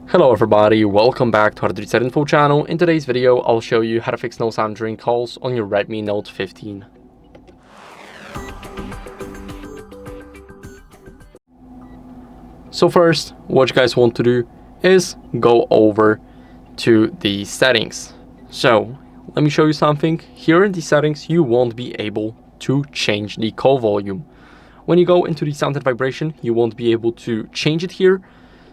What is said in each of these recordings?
Hello everybody, welcome back to HardReset.Info channel. In today's video, I'll show you how to fix no sound during calls on your Redmi Note 15. So first, what you guys want to do is go over to the settings. So let me show you something. Here in the settings, you won't be able to change the call volume. When you go into the sound and vibration, you won't be able to change it here.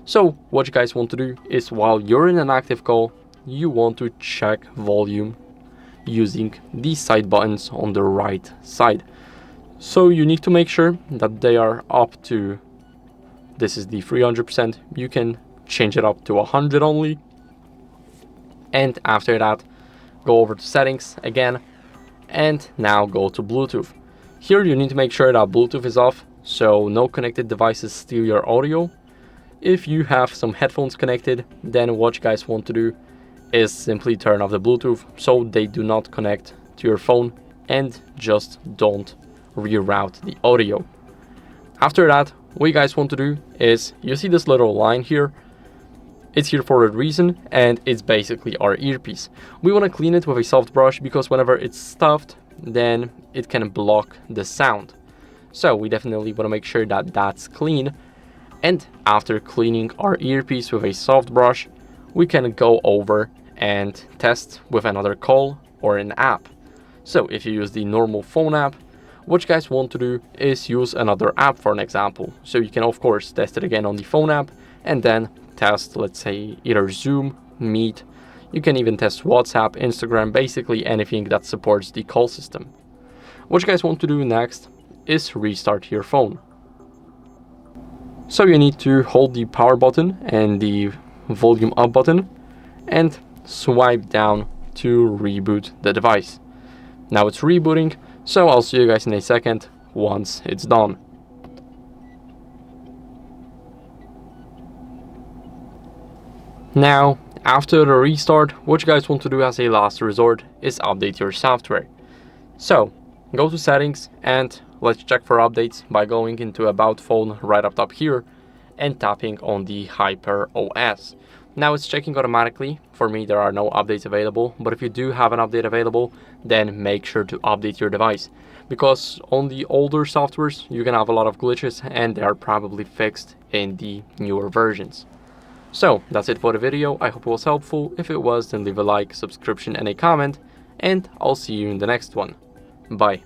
So what you guys want to do is, while you're in an active call, you want to check volume using these side buttons on the right side. So you need to make sure that they are up to, this is the 300%, you can change it up to 100 only. And after that, go over to settings again, and now go to Bluetooth. Here you need to make sure that Bluetooth is off, so no connected devices steal your audio. If you have some headphones connected, then what you guys want to do is simply turn off the Bluetooth so they do not connect to your phone, and just don't reroute the audio. After that, what you guys want to do is, you see this little line here, it's here for a reason, and it's basically our earpiece. We want to clean it with a soft brush because whenever it's stuffed, then it can block the sound. So we definitely want to make sure that that's clean. And after cleaning our earpiece with a soft brush, we can go over and test with another call or an app. So if you use the normal phone app, what you guys want to do is use another app for an example. So you can of course test it again on the phone app and then test, let's say, either Zoom, Meet. You can even test WhatsApp, Instagram, basically anything that supports the call system. What you guys want to do next is restart your phone. So you need to hold the power button and the volume up button and swipe down to reboot the device. Now it's rebooting, so I'll see you guys in a second once it's done. Now, after the restart, what you guys want to do as a last resort is update your software. So go to settings and let's check for updates by going into About Phone right up top here and tapping on the HyperOS. Now it's checking automatically. For me, there are no updates available, but if you do have an update available, then make sure to update your device, because on the older softwares you can have a lot of glitches and they are probably fixed in the newer versions. So that's it for the video. I hope it was helpful. If it was, then leave a like, subscription and a comment, and I'll see you in the next one. Bye.